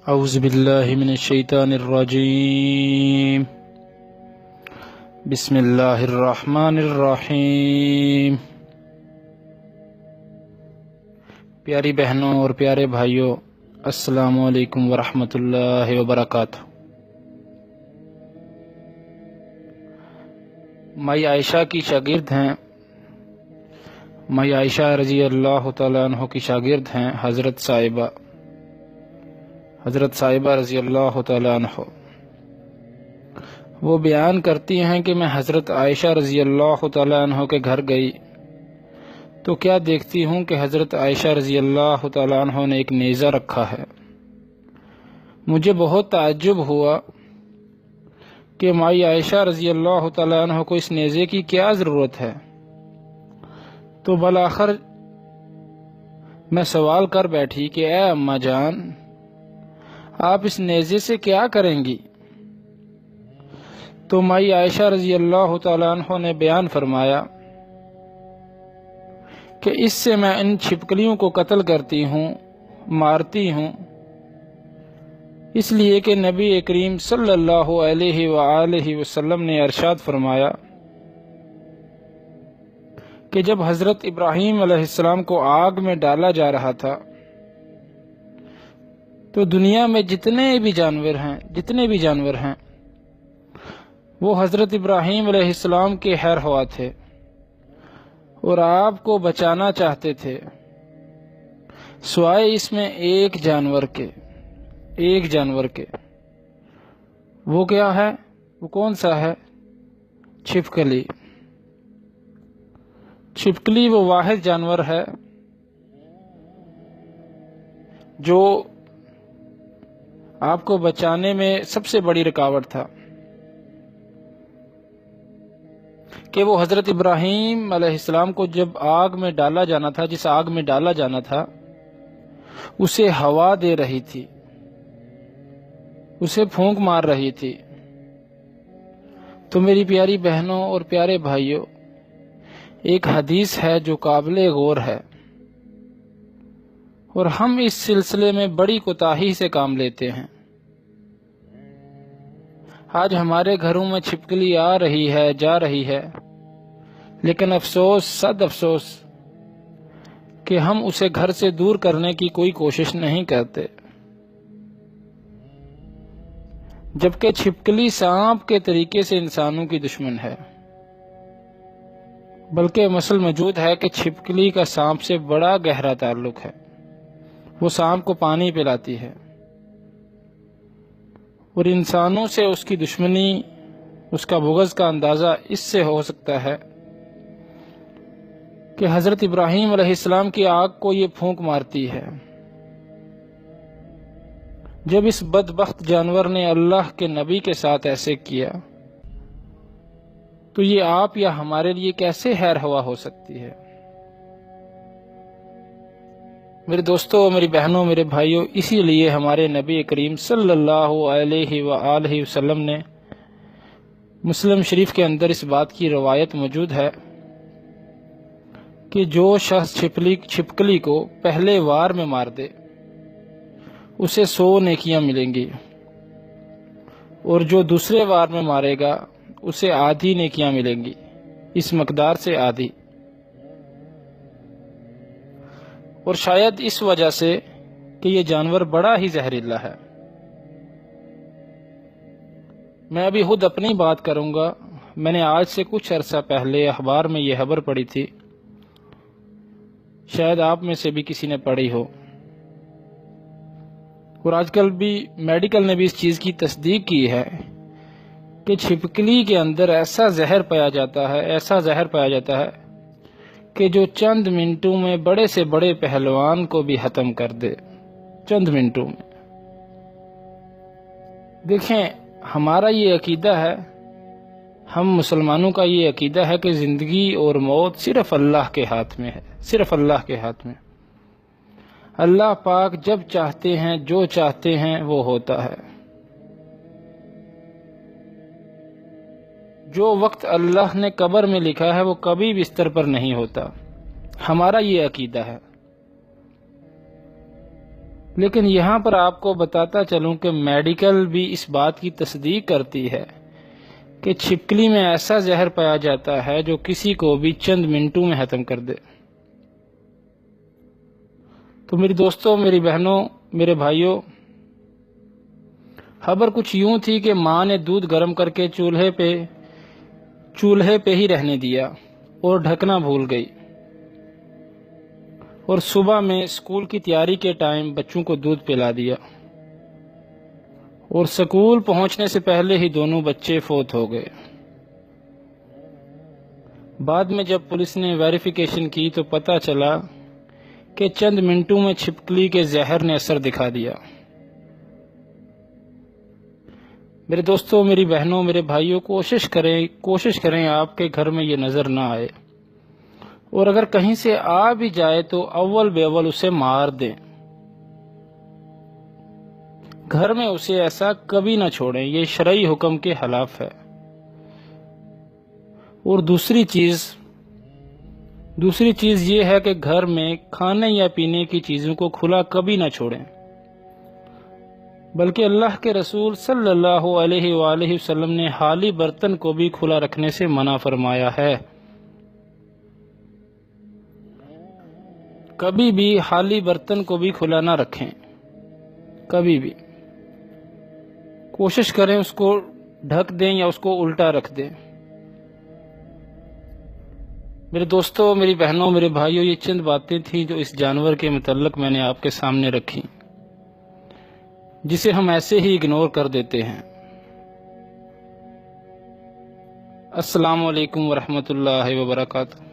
اعوذ باللہ من الشیطان الرجیم بسم اللہ الرحمن الرحیم۔ پیاری بہنوں اور پیارے بھائیوں، السلام علیکم ورحمۃ اللہ وبرکاتہ۔ مائی عائشہ کی شاگرد ہیں، مائی عائشہ رضی اللہ تعالیٰ عنہ کی شاگرد ہیں حضرت صاحبہ رضی اللہ تعالیٰ عنہ۔ وہ بیان کرتی ہیں کہ میں حضرت عائشہ رضی اللہ تعالیٰ عنہ کے گھر گئی تو کیا دیکھتی ہوں کہ حضرت عائشہ رضی اللہ تعالیٰ عنہ نے ایک نیزہ رکھا ہے۔ مجھے بہت تعجب ہوا کہ مائی عائشہ رضی اللہ تعالیٰ عنہ کو اس نیزے کی کیا ضرورت ہے، تو بالآخر میں سوال کر بیٹھی کہ اے اماں جان، آپ اس نیزے سے کیا کریں گی؟ تو مائی عائشہ رضی اللہ تعالیٰ عنہ نے بیان فرمایا کہ اس سے میں ان چھپکلیوں کو قتل کرتی ہوں، مارتی ہوں، اس لیے کہ نبی کریم صلی اللہ علیہ وآلہ وسلم نے ارشاد فرمایا کہ جب حضرت ابراہیم علیہ السلام کو آگ میں ڈالا جا رہا تھا تو دنیا میں جتنے بھی جانور ہیں وہ حضرت ابراہیم علیہ السلام کے خیر خواہ تھے اور آپ کو بچانا چاہتے تھے، سوائے اس میں ایک جانور کے۔ وہ کیا ہے؟ وہ کون سا ہے؟ چھپکلی وہ واحد جانور ہے جو آپ کو بچانے میں سب سے بڑی رکاوٹ تھا کہ وہ حضرت ابراہیم علیہ السلام کو جب آگ میں ڈالا جانا تھا، جس آگ میں ڈالا جانا تھا اسے ہوا دے رہی تھی، اسے پھونک مار رہی تھی۔ تو میری پیاری بہنوں اور پیارے بھائیوں، ایک حدیث ہے جو قابل غور ہے اور ہم اس سلسلے میں بڑی کوتاہی سے کام لیتے ہیں۔ آج ہمارے گھروں میں چھپکلی آ رہی ہے، جا رہی ہے، لیکن صد افسوس کہ ہم اسے گھر سے دور کرنے کی کوئی کوشش نہیں کرتے، جبکہ چھپکلی سانپ کے طریقے سے انسانوں کی دشمن ہے۔ بلکہ مسئلہ موجود ہے کہ چھپکلی کا سانپ سے بڑا گہرا تعلق ہے، وہ سانپ کو پانی پلاتی ہے، اور انسانوں سے اس کی دشمنی، اس کا بغض کا اندازہ اس سے ہو سکتا ہے کہ حضرت ابراہیم علیہ السلام کی آگ کو یہ پھونک مارتی ہے۔ جب اس بدبخت جانور نے اللہ کے نبی کے ساتھ ایسے کیا تو یہ آپ یا ہمارے لیے کیسے خیر خواہ ہو سکتی ہے؟ میرے دوستو، میری بہنوں، میرے بھائیوں، اسی لیے ہمارے نبی کریم صلی اللہ علیہ وآلہ وسلم نے مسلم شریف کے اندر اس بات کی روایت موجود ہے کہ جو شخص چھپکلی کو پہلے وار میں مار دے اسے 100 نیکیاں ملیں گی، اور جو دوسرے وار میں مارے گا اسے آدھی نیکیاں ملیں گی، اس مقدار سے آدھی۔ اور شاید اس وجہ سے کہ یہ جانور بڑا ہی زہریلا ہے۔ میں ابھی خود اپنی بات کروں گا۔ میں نے آج سے کچھ عرصہ پہلے اخبار میں یہ خبر پڑھی تھی، شاید آپ میں سے بھی کسی نے پڑھی ہو، اور آج کل بھی میڈیکل نے بھی اس چیز کی تصدیق کی ہے کہ چھپکلی کے اندر ایسا زہر پایا جاتا ہے کہ جو چند منٹوں میں بڑے سے بڑے پہلوان کو بھی ختم کر دے، چند منٹوں میں۔ دیکھیں، ہمارا یہ عقیدہ ہے، ہم مسلمانوں کا یہ عقیدہ ہے کہ زندگی اور موت صرف اللہ کے ہاتھ میں ہے، صرف اللہ کے ہاتھ میں۔ اللہ پاک جب چاہتے ہیں، جو چاہتے ہیں وہ ہوتا ہے۔ جو وقت اللہ نے قبر میں لکھا ہے وہ کبھی بستر پر نہیں ہوتا، ہمارا یہ عقیدہ ہے۔ لیکن یہاں پر آپ کو بتاتا چلوں کہ میڈیکل بھی اس بات کی تصدیق کرتی ہے کہ چھپکلی میں ایسا زہر پایا جاتا ہے جو کسی کو بھی چند منٹوں میں ختم کر دے۔ تو میری دوستوں، میری بہنوں، میرے بھائیوں، خبر کچھ یوں تھی کہ ماں نے دودھ گرم کر کے چولہے پہ ہی رہنے دیا اور ڈھکنا بھول گئی، اور صبح میں اسکول کی تیاری کے ٹائم بچوں کو دودھ پلا دیا، اور اسکول پہنچنے سے پہلے ہی دونوں بچے فوت ہو گئے۔ بعد میں جب پولیس نے ویریفیکیشن کی تو پتہ چلا کہ چند منٹوں میں چھپکلی کے زہر نے اثر دکھا دیا۔ میرے دوستوں، میری بہنوں، میرے بھائیوں، کوشش کریں آپ کے گھر میں یہ نظر نہ آئے، اور اگر کہیں سے آ بھی جائے تو اول بے اول اسے مار دیں۔ گھر میں اسے ایسا کبھی نہ چھوڑیں، یہ شرعی حکم کے خلاف ہے۔ اور دوسری چیز یہ ہے کہ گھر میں کھانے یا پینے کی چیزوں کو کھلا کبھی نہ چھوڑیں، بلکہ اللہ کے رسول صلی اللہ علیہ وآلہ وسلم نے خالی برتن کو بھی کھلا رکھنے سے منع فرمایا ہے۔ کبھی بھی خالی برتن کو بھی کھلا نہ رکھیں، کبھی بھی کوشش کریں اس کو ڈھک دیں یا اس کو الٹا رکھ دیں۔ میرے دوستوں، میری بہنوں، میرے بھائیوں، یہ چند باتیں تھیں جو اس جانور کے متعلق میں نے آپ کے سامنے رکھی، جسے ہم ایسے ہی اگنور کر دیتے ہیں۔ السلام علیکم ورحمۃ اللہ وبرکاتہ۔